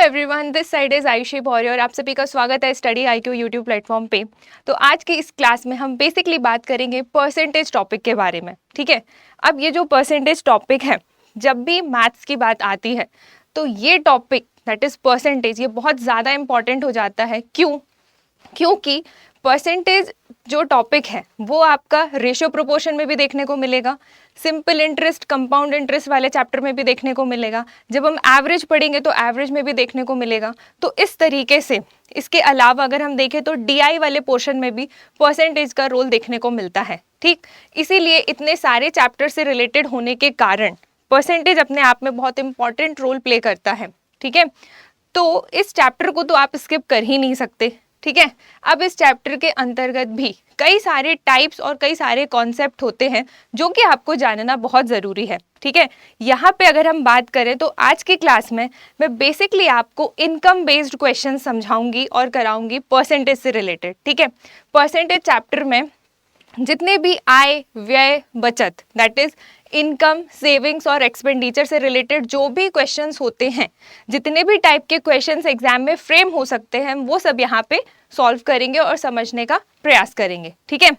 Everyone, this side is Ayushi Bhaurya और आप सभी का स्वागत है स्टडी आईक्यू यूट्यूब प्लेटफॉर्म पे। तो आज की इस क्लास में हम बेसिकली बात करेंगे परसेंटेज टॉपिक के बारे में। ठीक है, अब ये जो परसेंटेज टॉपिक है, जब भी मैथ्स की बात आती है तो ये टॉपिक दैट इज परसेंटेज, ये बहुत ज़्यादा इंपॉर्टेंट हो जाता है। क्योंकि परसेंटेज जो टॉपिक है वो आपका रेशियो प्रोपोर्शन में भी देखने को मिलेगा, सिंपल इंटरेस्ट कंपाउंड इंटरेस्ट वाले चैप्टर में भी देखने को मिलेगा, जब हम एवरेज पढ़ेंगे तो एवरेज में भी देखने को मिलेगा। तो इस तरीके से इसके अलावा अगर हम देखें तो डीआई वाले पोर्शन में भी परसेंटेज का रोल देखने को मिलता है। ठीक, इसीलिए इतने सारे चैप्टर से रिलेटेड होने के कारण परसेंटेज अपने आप में बहुत इंपॉर्टेंट रोल प्ले करता है। ठीक है, तो इस चैप्टर को तो आप स्किप कर ही नहीं सकते। ठीक है, अब इस चैप्टर के अंतर्गत भी कई सारे टाइप्स और कई सारे कॉन्सेप्ट होते हैं जो कि आपको जानना बहुत ज़रूरी है। ठीक है, यहाँ पे अगर हम बात करें तो आज की क्लास में मैं बेसिकली आपको इनकम बेस्ड क्वेश्चन समझाऊंगी और कराऊंगी परसेंटेज से रिलेटेड। ठीक है, परसेंटेज चैप्टर में जितने भी आय व्यय बचत दैट इज इनकम सेविंग्स और एक्सपेंडिचर से रिलेटेड जो भी क्वेश्चंस होते हैं, जितने भी टाइप के क्वेश्चंस एग्जाम में फ्रेम हो सकते हैं, वो सब यहाँ पे सॉल्व करेंगे और समझने का प्रयास करेंगे। ठीक है,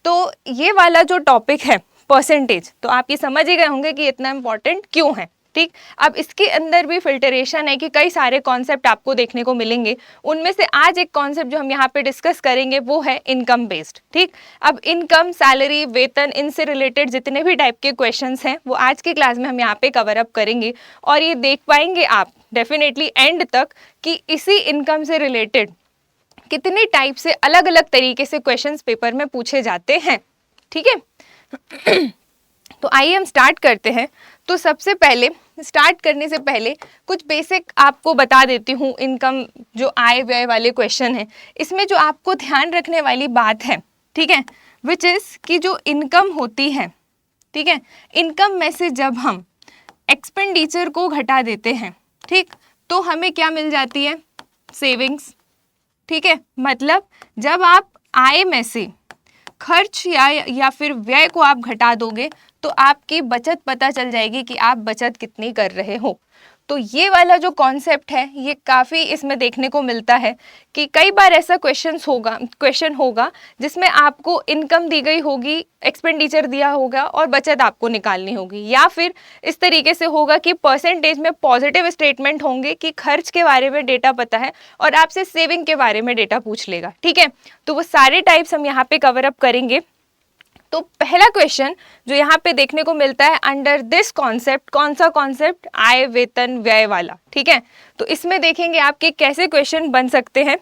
तो ये वाला जो टॉपिक है परसेंटेज, तो आप ये समझ ही गए होंगे कि इतना इंपॉर्टेंट क्यों है। ठीक, अब इसके अंदर भी फिल्टरेशन है कि कई सारे कॉन्सेप्ट आपको देखने को मिलेंगे। उनमें से आज एक कॉन्सेप्ट जो हम यहाँ पे डिस्कस करेंगे वो है इनकम बेस्ड। ठीक, अब इनकम, सैलरी, वेतन, इनसे रिलेटेड जितने भी टाइप के क्वेश्चंस हैं वो आज की क्लास में हम यहाँ पे कवर अप करेंगे और ये देख पाएंगे आप डेफिनेटली एंड तक कि इसी इनकम से रिलेटेड कितने टाइप से अलग अलग तरीके से क्वेश्चंस पेपर में पूछे जाते हैं। ठीक है, तो आइए हम स्टार्ट करते हैं। तो सबसे पहले स्टार्ट करने से पहले कुछ बेसिक आपको बता देती हूँ। इनकम जो आय व्यय वाले क्वेश्चन हैं, इसमें जो आपको ध्यान रखने वाली बात है, ठीक है, विच इज़ कि जो इनकम होती है, ठीक है, इनकम में से जब हम एक्सपेंडिचर को घटा देते हैं, ठीक, तो हमें क्या मिल जाती है? सेविंग्स। ठीक है, मतलब जब आप आय में से खर्च या फिर व्यय को आप घटा दोगे तो आपकी बचत पता चल जाएगी कि आप बचत कितनी कर रहे हो। तो ये वाला जो कॉन्सेप्ट है ये काफ़ी इसमें देखने को मिलता है कि कई बार ऐसा क्वेश्चन होगा जिसमें आपको इनकम दी गई होगी, एक्सपेंडिचर दिया होगा और बचत आपको निकालनी होगी, या फिर इस तरीके से होगा कि परसेंटेज में पॉजिटिव स्टेटमेंट होंगे कि खर्च के बारे में डेटा पता है और आपसे सेविंग के बारे में डेटा पूछ लेगा। ठीक है, तो वो सारे टाइप्स हम यहाँ पे कवर अप करेंगे। तो पहला क्वेश्चन जो यहाँ पे देखने को मिलता है अंडर दिस कॉन्सेप्ट, कौन सा कॉन्सेप्ट? आय वेतन व्यय वाला। ठीक है, तो इसमें देखेंगे आपके कैसे क्वेश्चन बन सकते हैं।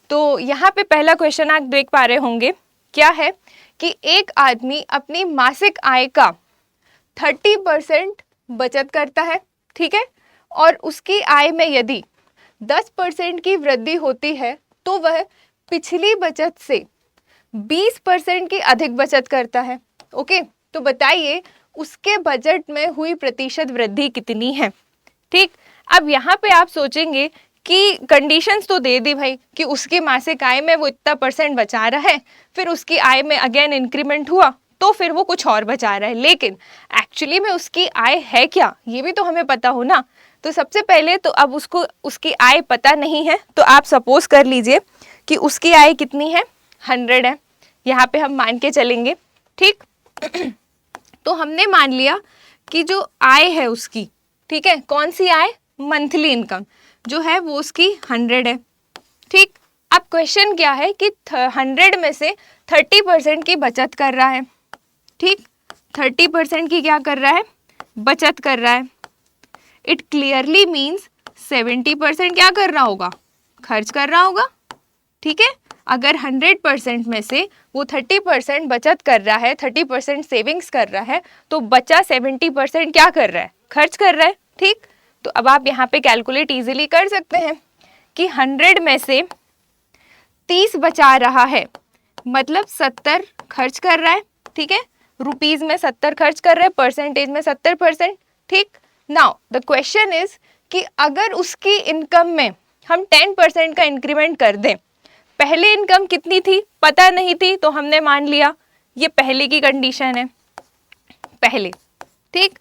तो यहाँ पे पहला क्वेश्चन आप देख पा रहे होंगे, क्या है कि एक आदमी अपनी मासिक आय का 30% बचत करता है। ठीक है, और उसकी आय में यदि 10% की वृद्धि होती है तो वह पिछली बचत से 20% की अधिक बचत करता है। ओके, तो बताइए उसके बजट में हुई प्रतिशत वृद्धि कितनी है? ठीक, अब यहाँ पे आप सोचेंगे कि कंडीशंस तो दे दी भाई कि उसकी मासिक आय में वो इतना % बचा रहा है, फिर उसकी आय में अगेन इंक्रीमेंट हुआ तो फिर वो कुछ और बचा रहा है, लेकिन एक्चुअली में उसकी आय है क्या, ये भी तो हमें पता हो ना। तो सबसे पहले तो अब उसको उसकी आय पता नहीं है, तो आप सपोज कर लीजिए कि उसकी आय कितनी है? 100 है, यहाँ पे हम मान के चलेंगे। ठीक, तो हमने मान लिया कि जो आय है उसकी, ठीक है, कौन सी आय? मंथली इनकम जो है वो उसकी 100 है। ठीक, अब क्वेश्चन क्या है कि 100 में से 30% की बचत कर रहा है। ठीक, 30% की क्या कर रहा है? बचत कर रहा है। इट क्लियरली मीन्स 70% क्या कर रहा होगा? खर्च कर रहा होगा। ठीक है, अगर 100% में से वो 30% बचत कर रहा है, 30% सेविंग्स कर रहा है, तो बचा 70% क्या कर रहा है? खर्च कर रहा है। ठीक, तो अब आप यहाँ पे कैलकुलेट इजीली कर सकते हैं कि 100 में से 30 बचा रहा है, मतलब 70 खर्च कर रहा है। ठीक है, रुपीज में 70 खर्च कर रहा है, परसेंटेज में 70%। ठीक, नाउ द क्वेश्चन इज कि अगर उसकी इनकम में हम 10% का इंक्रीमेंट कर दें, पहले इनकम कितनी थी पता नहीं थी, तो हमने मान लिया ये पहले की कंडीशन है, पहले। ठीक,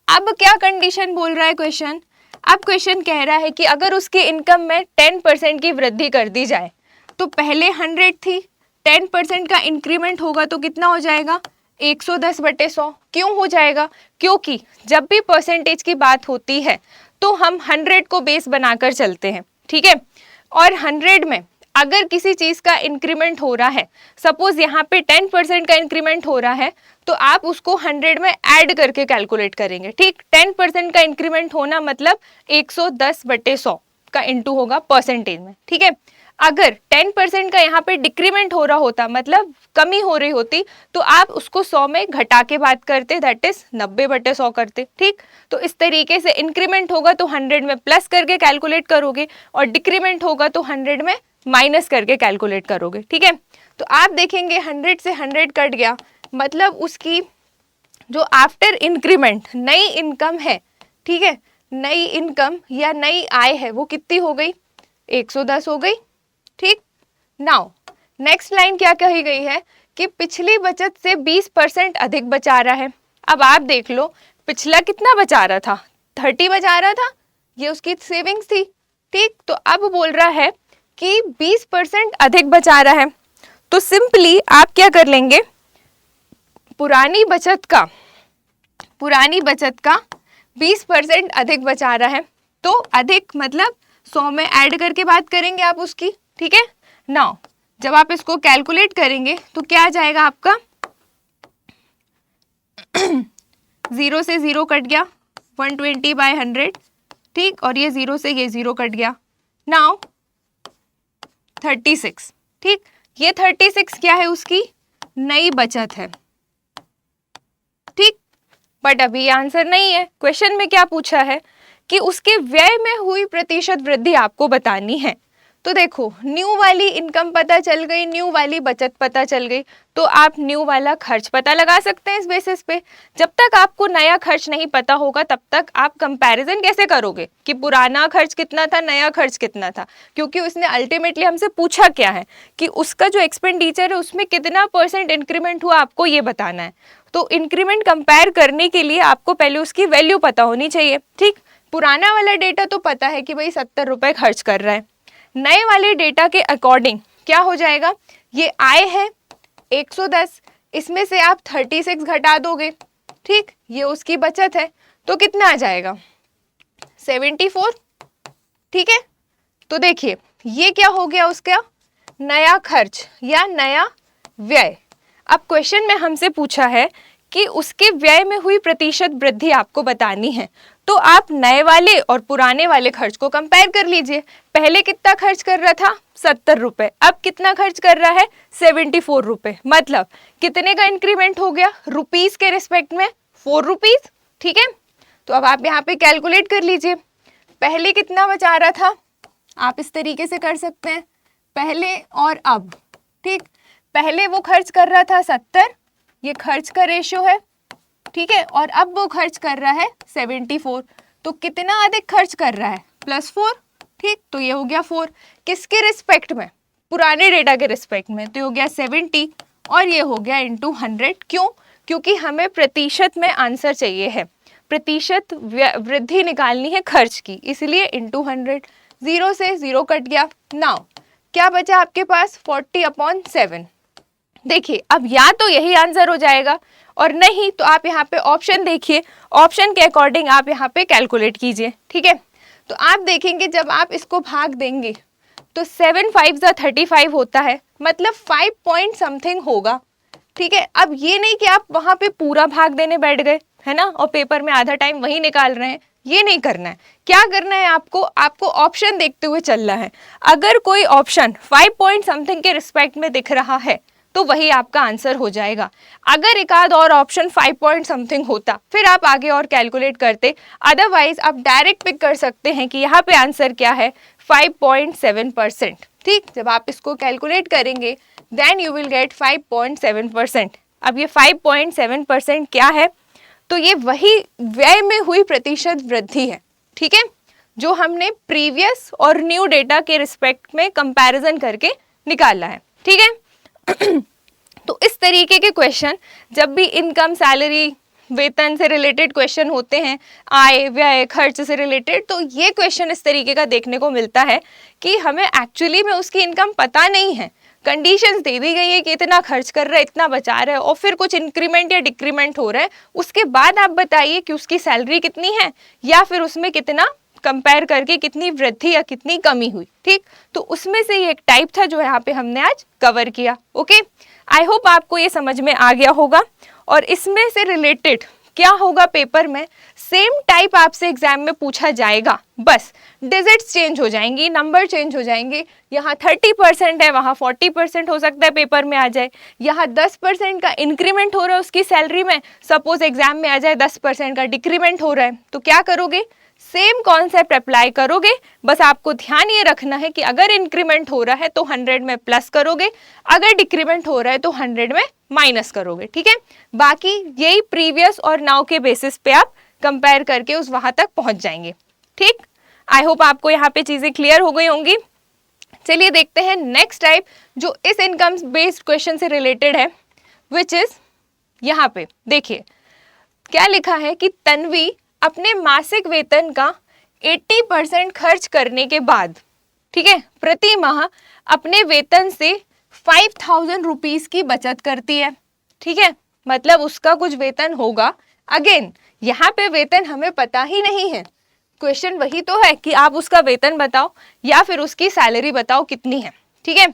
अब क्या कंडीशन बोल रहा है क्वेश्चन? अब क्वेश्चन कह रहा है कि अगर उसके इनकम में 10% की वृद्धि कर दी जाए, तो पहले 100 थी, 10% का इंक्रीमेंट होगा तो कितना हो जाएगा 110/100। क्यों हो जाएगा? क्योंकि जब भी परसेंटेज की बात होती है तो हम 100 को बेस बनाकर चलते हैं, ठीक है। और 100 में अगर किसी चीज का इंक्रीमेंट हो रहा है, सपोज यहाँ पे 10% का इंक्रीमेंट हो रहा है, तो आप उसको 100 में ऐड करके कैलकुलेट करेंगे, ठीक। 10% का इंक्रीमेंट होना मतलब 110/100 का इंटू होगा परसेंटेज में, ठीक है। अगर 10% का यहाँ पे डिक्रीमेंट हो रहा होता, मतलब कमी हो रही होती, तो आप उसको 100 में घटा के बात करते, दैट इज 90/100 करते, ठीक। तो इस तरीके से इंक्रीमेंट होगा तो 100 में प्लस करके कैलकुलेट करोगे, और डिक्रीमेंट होगा तो 100 में माइनस करके कैलकुलेट करोगे, ठीक है। तो आप देखेंगे 100 से 100 कट गया, मतलब उसकी जो आफ्टर इंक्रीमेंट नई इनकम है, ठीक है, नई इनकम या नई आय है, वो कितनी हो गई 110 हो गई, ठीक। नाउ नेक्स्ट लाइन क्या कही गई है कि पिछली बचत से 20% अधिक बचा रहा है। अब आप देख लो, पिछला कितना बचा रहा था, 30 बचा रहा था, ये उसकी सेविंग्स थी, ठीक। तो अब बोल रहा है कि 20% अधिक बचा रहा है, तो सिंपली आप क्या कर लेंगे, पुरानी बचत का 20% अधिक बचा रहा है, तो अधिक मतलब 100 में ऐड करके बात करेंगे आप उसकी, ठीक है। नाउ जब आप इसको कैलकुलेट करेंगे तो क्या आ जाएगा आपका 0 से 0 कट गया, 120/100, ठीक। और ये 0 से ये 0 कट गया, नाउ 36, ठीक। ये 36 क्या है, उसकी नई बचत है, ठीक। बट अभी ये आंसर नहीं है। क्वेश्चन में क्या पूछा है कि उसके व्यय में हुई प्रतिशत वृद्धि आपको बतानी है। तो देखो, न्यू वाली इनकम पता चल गई, न्यू वाली बचत पता चल गई, तो आप न्यू वाला खर्च पता लगा सकते हैं इस बेसिस पे। जब तक आपको नया खर्च नहीं पता होगा तब तक आप कंपैरिजन कैसे करोगे कि पुराना खर्च कितना था, नया खर्च कितना था, क्योंकि उसने अल्टीमेटली हमसे पूछा क्या है कि उसका जो एक्सपेंडिचर है उसमें कितना % इंक्रीमेंट हुआ, आपको ये बताना है। तो इंक्रीमेंट कंपेयर करने के लिए आपको पहले उसकी वैल्यू पता होनी चाहिए, ठीक। पुराना वाला डेटा तो पता है कि भाई 70 रुपए खर्च कर रहा है, नए वाले डेटा के अकॉर्डिंग क्या हो जाएगा, ये आय है 110, इसमें से आप 36 घटा दोगे, ठीक। ये उसकी बचत है, तो कितना आ जाएगा 74, ठीक है। तो देखिए ये क्या हो गया, उसका नया खर्च या नया व्यय। अब क्वेश्चन में हमसे पूछा है कि उसके व्यय में हुई प्रतिशत वृद्धि आपको बतानी है, तो आप नए वाले और पुराने वाले खर्च को कंपेयर कर लीजिए। पहले कितना खर्च कर रहा था 70 रुपए, अब कितना खर्च कर रहा है 74 रुपए, मतलब कितने का इंक्रीमेंट हो गया, रुपीस के रिस्पेक्ट में 4 रुपीस, ठीक है। तो अब आप यहाँ पे कैलकुलेट कर लीजिए, पहले कितना बचा रहा था, आप इस तरीके से कर सकते हैं, पहले और अब, ठीक। पहले वो खर्च कर रहा था 70, ये खर्च का रेशियो है, ठीक है, और अब वो खर्च कर रहा है 74, तो कितना अधिक खर्च कर रहा है +4, ठीक। तो ये हो गया 4, किसके रिस्पेक्ट में, पुराने डेटा के रिस्पेक्ट में, तो ये हो गया 70, और ये हो गया इंटू 100। क्यों? क्योंकि हमें प्रतिशत में आंसर चाहिए है, प्रतिशत वृद्धि निकालनी है खर्च की, इसलिए इंटू 100। 0 से 0 कट गया, नाउ क्या बचा आपके पास 40/7। देखिए अब या तो यही आंसर हो जाएगा, और नहीं तो आप यहाँ पे ऑप्शन देखिए, ऑप्शन के अकॉर्डिंग आप यहाँ पे कैलकुलेट कीजिए, ठीक है। तो आप देखेंगे जब आप इसको भाग देंगे तो 7 5 35 होता है, मतलब 5 पॉइंट समथिंग होगा, ठीक है। अब ये नहीं कि आप वहाँ पे पूरा भाग देने बैठ गए है ना, और पेपर में आधा टाइम वही निकाल रहे हैं, ये नहीं करना है। क्या करना है आपको, आपको ऑप्शन देखते हुए चलना है। अगर कोई ऑप्शन 5 पॉइंट समथिंग के रिस्पेक्ट में दिख रहा है तो वही आपका आंसर हो जाएगा। अगर एक आध और ऑप्शन 5 पॉइंट समथिंग होता फिर आप आगे और कैलकुलेट करते, अदरवाइज आप डायरेक्ट पिक कर सकते हैं कि यहाँ पे आंसर क्या है 5.7%, ठीक। जब आप इसको कैलकुलेट करेंगे देन यू विल गेट 5.7%। अब ये 5.7% क्या है, तो ये वही व्यय में हुई प्रतिशत वृद्धि है, ठीक है, जो हमने प्रीवियस और न्यू डेटा के रिस्पेक्ट में कंपैरिजन करके निकाला है, ठीक है। तो इस तरीके के क्वेश्चन जब भी इनकम, सैलरी, वेतन से रिलेटेड क्वेश्चन होते हैं, आय व्यय खर्च से रिलेटेड, तो ये क्वेश्चन इस तरीके का देखने को मिलता है कि हमें एक्चुअली में उसकी इनकम पता नहीं है, कंडीशंस दे दी गई है कि इतना खर्च कर रहा है, इतना बचा रहा है, और फिर कुछ इंक्रीमेंट या डिक्रीमेंट हो रहा है, उसके बाद आप बताइए कि उसकी सैलरी कितनी है या फिर उसमें कितना कंपेयर करके कितनी वृद्धि या कितनी कमी हुई। ठीक, तो उसमें से ये एक टाइप था जो यहाँ पे हमने आज कवर किया। ओके, आई होप आपको ये समझ में आ गया होगा। और इसमें से रिलेटेड क्या होगा पेपर में, सेम टाइप आपसे एग्जाम में पूछा जाएगा, बस डिजिट्स चेंज हो जाएंगी, नंबर चेंज हो जाएंगे। यहाँ 30% है, वहाँ 40% हो सकता है पेपर में आ जाए। यहाँ 10% का इंक्रीमेंट हो रहा है उसकी सैलरी में, सपोज एग्जाम में आ जाए 10% का डिक्रीमेंट हो रहा है, तो क्या करोगे, सेम कॉन्सेप्ट अप्लाई करोगे। बस आपको ध्यान ये रखना है कि अगर इंक्रीमेंट हो रहा है तो 100 में प्लस करोगे, अगर डिक्रीमेंट हो रहा है तो 100 में माइनस करोगे। ठीक है, बाकी यही प्रीवियस और नाउ के बेसिस पे आप कंपेयर करके उस वहां तक पहुंच जाएंगे। ठीक, आई होप आपको यहाँ पे चीजें क्लियर हो गई होंगी। चलिए देखते हैं नेक्स्ट टाइप जो इस इनकम बेस्ड क्वेश्चन से रिलेटेड है, विच इज यहाँ पे देखिए क्या लिखा है कि तन्वी अपने मासिक वेतन का 80% खर्च करने के बाद, ठीक है, प्रति माह अपने वेतन से 5000 रुपीज की बचत करती है। ठीक है, मतलब उसका कुछ वेतन होगा। अगेन यहाँ पे वेतन हमें पता ही नहीं है, क्वेश्चन वही तो है कि आप उसका वेतन बताओ या फिर उसकी सैलरी बताओ कितनी है। ठीक है,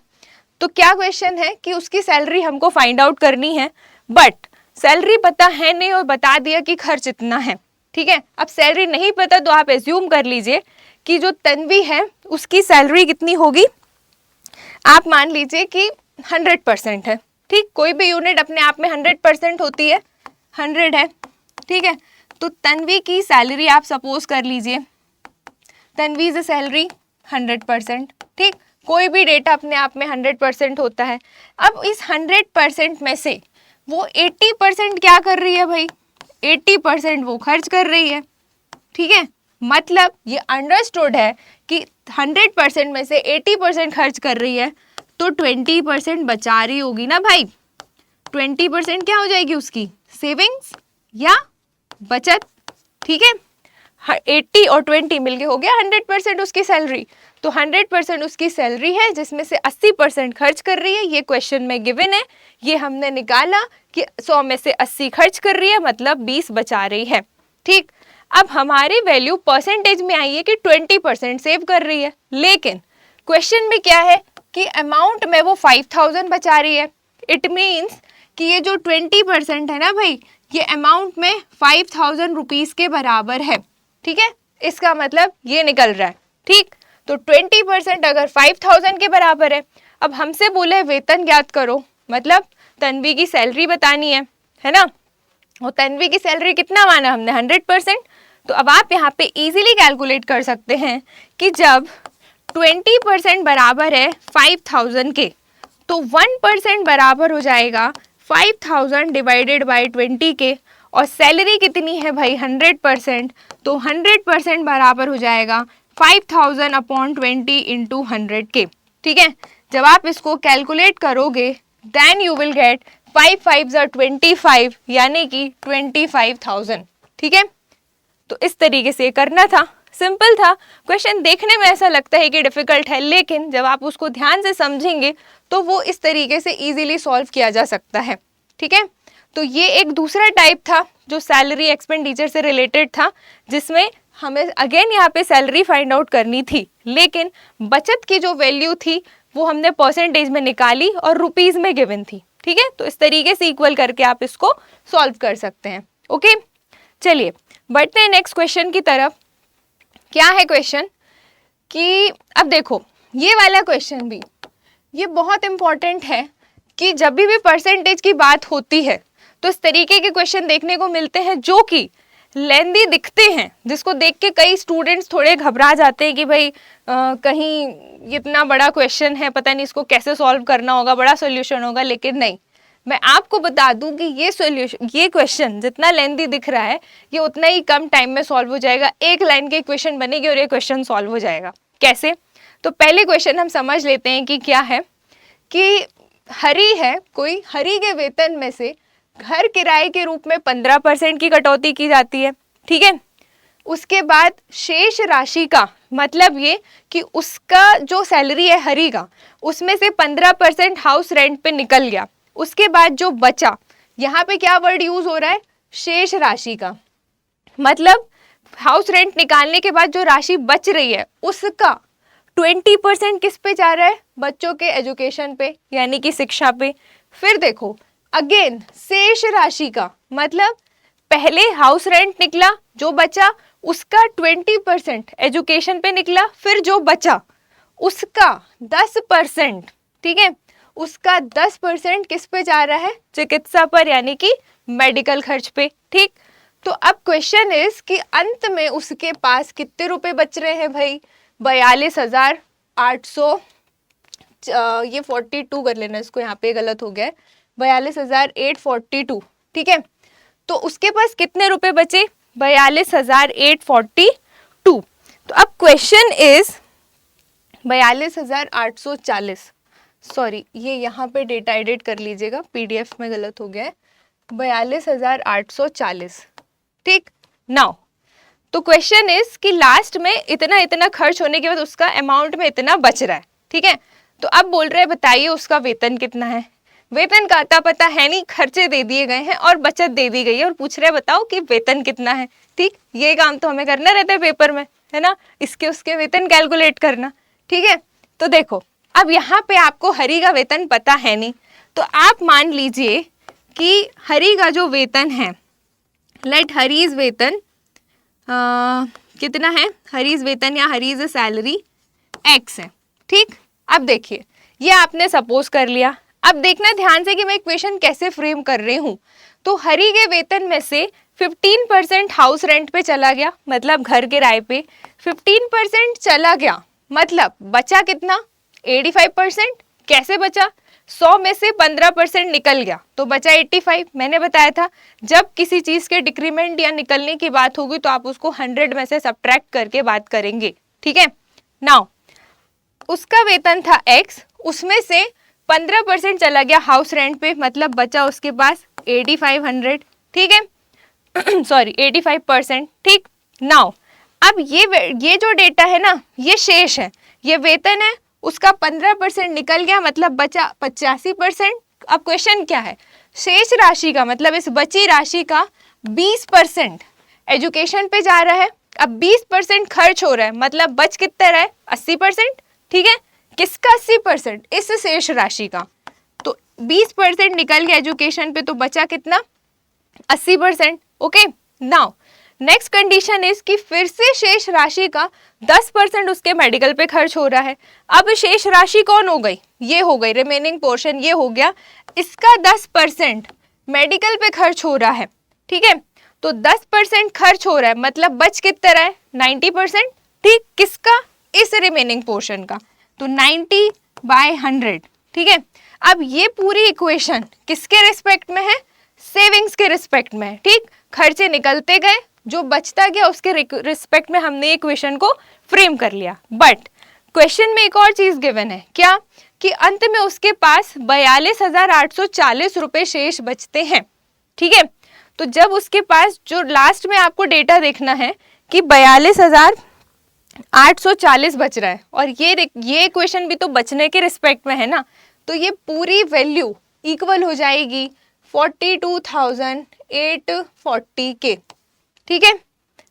तो क्या क्वेश्चन है कि उसकी सैलरी हमको फाइंड आउट करनी है, बट सैलरी पता है नहीं और बता दिया कि खर्च इतना है। ठीक है, अब सैलरी नहीं पता तो आप एज्यूम कर लीजिए कि जो तन्वी है उसकी सैलरी कितनी होगी, आप मान लीजिए कि 100% है। ठीक, कोई भी यूनिट अपने आप में 100% होती है, 100 है। ठीक है, तो तन्वी की सैलरी आप सपोज कर लीजिए, तन्वी इज सैलरी 100%। ठीक, कोई भी डेटा अपने आप में 100% होता है। अब इस 100% में से वो 80% क्या कर रही है भाई, 80% वो खर्च कर रही है। ठीक है, मतलब ये अंडरस्टूड है कि 100% में से 80% खर्च कर रही है तो 20% बचा रही होगी ना भाई। 20% क्या हो जाएगी उसकी सेविंग्स या बचत। ठीक है, 80 और 20 मिलके हो गया 100% उसकी सैलरी। तो 100% उसकी सैलरी है जिसमें से 80% खर्च कर रही है, ये क्वेश्चन में गिवन है। ये हमने निकाला कि 100 में से 80 खर्च कर रही है, मतलब 20 बचा रही है। ठीक, अब हमारी वैल्यू परसेंटेज में आई है कि 20% सेव कर रही है, लेकिन क्वेश्चन में क्या है कि अमाउंट में वो 5000 बचा रही है। इट मीन्स कि ये जो 20% है ना भाई, ये अमाउंट में 5000 रुपीज के बराबर है। ठीक है, इसका मतलब ये निकल रहा है। ठीक, तो 20% अगर 5000 के बराबर है, अब हमसे बोले वेतन ज्ञात करो, मतलब तन्वी की सैलरी बतानी है ना। और तन्वी की सैलरी कितना माना हमने 100%। तो अब आप यहाँ पे इजीली कैलकुलेट कर सकते हैं कि जब 20% बराबर है 5000 के, तो 1% बराबर हो जाएगा 5000 डिवाइडेड बाई 20 के, और सैलरी कितनी है भाई 100%, तो 100% बराबर हो जाएगा 5000 अपॉन 20 इंटू 100 के। ठीक है, जब आप इसको कैलकुलेट करोगे देन यू विल गेट 5 5 25, यानी कि 25,000। ठीक है, तो इस तरीके से करना था, सिंपल था। क्वेश्चन देखने में ऐसा लगता है कि डिफिकल्ट है, लेकिन जब आप उसको ध्यान से समझेंगे तो वो इस तरीके से इजीली सॉल्व किया जा सकता है। ठीक है, तो ये एक दूसरा टाइप था जो सैलरी एक्सपेंडिचर से रिलेटेड था, जिसमें हमें अगेन यहाँ पे सैलरी फाइंड आउट करनी थी, लेकिन बचत की जो वैल्यू थी वो हमने परसेंटेज में निकाली और रुपीज में गिवन थी। ठीक है, तो इस तरीके से इक्वल करके आप इसको सॉल्व कर सकते हैं। ओके, चलिए बढ़ते हैं नेक्स्ट क्वेश्चन की तरफ। क्या है क्वेश्चन कि अब देखो ये वाला क्वेश्चन भी ये बहुत इंपॉर्टेंट है कि जब भी परसेंटेज की बात होती है तो इस तरीके के क्वेश्चन देखने को मिलते हैं जो कि लेंदी दिखते हैं, जिसको देख के कई स्टूडेंट्स थोड़े घबरा जाते हैं कि भाई कहीं इतना बड़ा क्वेश्चन है, पता नहीं इसको कैसे सॉल्व करना होगा, बड़ा सॉल्यूशन होगा। लेकिन नहीं, मैं आपको बता दूं कि ये क्वेश्चन जितना लेंदी दिख रहा है ये उतना ही कम टाइम में सॉल्व हो जाएगा। एक लाइन के क्वेश्चन बनेगी और ये क्वेश्चन सॉल्व हो जाएगा। कैसे? तो पहले क्वेश्चन हम समझ लेते हैं कि क्या है कि हरी है, कोई हरी के वेतन में से घर किराए के रूप में 15% की कटौती की जाती है, ठीक है। उसके बाद शेष राशि का मतलब ये कि उसका जो सैलरी है हरी का, उसमें से 15% हाउस रेंट पे निकल गया। उसके बाद जो बचा, यहाँ पे क्या वर्ड यूज हो रहा है, शेष राशि का, मतलब हाउस रेंट निकालने के बाद जो राशि बच रही है उसका 20% किस पे जा रहा है, बच्चों के एजुकेशन पे यानी कि शिक्षा पे। फिर देखो अगेन शेष राशि का मतलब पहले हाउस रेंट निकला, जो बचा उसका 20% एजुकेशन पे निकला, फिर जो बचा उसका 10%, ठीक है, उसका 10% किस पे जा रहा है, चिकित्सा पर यानी कि मेडिकल खर्च पे, ठीक। तो अब क्वेश्चन इज कि अंत में उसके पास कितने रुपए बच रहे हैं भाई, 42,800, ये 42 कर लेना, इसको यहाँ पे गलत हो गया है, 42,842, ठीक है। तो उसके पास कितने रुपए बचे, 42,842। तो अब क्वेश्चन इज 42,840, सॉरी ये यहाँ पे डेटा एडिट कर लीजिएगा, पीडीएफ में गलत हो गया है, 42,840, ठीक। नाउ तो क्वेश्चन इज कि लास्ट में इतना इतना खर्च होने के बाद उसका अमाउंट में इतना बच रहा है, ठीक है। तो अब बोल रहे हैं बताइए उसका वेतन कितना है। वेतन का अता पता है नहीं, खर्चे दे दिए गए हैं और बचत दे दी गई है और पूछ रहे हैं बताओ कि वेतन कितना है, ठीक। ये काम तो हमें करना रहता है पेपर में, है ना, इसके उसके वेतन कैलकुलेट करना, ठीक है। तो देखो अब यहाँ पे आपको हरी का वेतन पता है नहीं, तो आप मान लीजिए कि हरी का जो वेतन है, लेट हरीज वेतन कितना है, हरीज वेतन या हरीज सैलरी एक्स है, ठीक। अब देखिए ये आपने सपोज कर लिया। अब देखना ध्यान से कि मैं इक्वेशन कैसे फ्रेम कर रही हूँ। तो हरी के वेतन में से 15% हाउस रेंट पे चला गया, मतलब घर किराए पे 15% चला गया, मतलब बचा कितना, 85%। कैसे बचा, 100 में से 15% निकल गया तो बचा 85। मैंने बताया था जब किसी चीज के डिक्रीमेंट या निकलने की बात होगी तो आप उसको 100 में से सब्ट्रैक्ट करके बात करेंगे, ठीक है। नाउ उसका वेतन था x, उसमें से 15% चला गया हाउस रेंट पे, मतलब बचा उसके पास 8500, ठीक है सॉरी 85%, ठीक। नाउ अब ये जो डेटा है ना, ये शेष है, ये वेतन है, उसका 15% निकल गया मतलब बचा 85%। अब क्वेश्चन क्या है, शेष राशि का मतलब इस बची राशि का 20% एजुकेशन पे जा रहा है। अब 20% खर्च हो रहा है मतलब बच कितना रहा है, 80%, ठीक है। किसका 80%, इस शेष राशि का। तो 20% निकल गया एजुकेशन पे तो बचा कितना, 80%, okay. Now next condition is कि फिर से शेष राशि का 10% उसके मेडिकल पे खर्च हो रहा है। अब शेष राशि कौन हो गई, ये हो गई रिमेनिंग पोर्शन, ये हो गया, इसका 10% मेडिकल पे खर्च हो रहा है, ठीक है। तो 10% खर्च हो रहा है मतलब बच कितना रहा है, 90%, ठीक। किसका, इस रिमेनिंग पोर्शन का, तो 90/100, ठीक है। अब ये पूरी इक्वेशन किसके रिस्पेक्ट में है, सेविंग्स के रिस्पेक्ट में है, ठीक। खर्चे निकलते गए, जो बचता गया उसके रिस्पेक्ट में हमने इक्वेशन को फ्रेम कर लिया। बट क्वेश्चन में एक और चीज गिवन है, क्या, कि अंत में उसके पास 42,840 रुपए शेष बचते हैं, ठीक है। तो जब उसके पास जो लास्ट में आपको डेटा देखना है कि 42,840 बच रहा है और ये इक्वेशन भी तो बचने के रिस्पेक्ट में है ना, तो ये पूरी वैल्यू इक्वल हो जाएगी 42,840 के, ठीक है।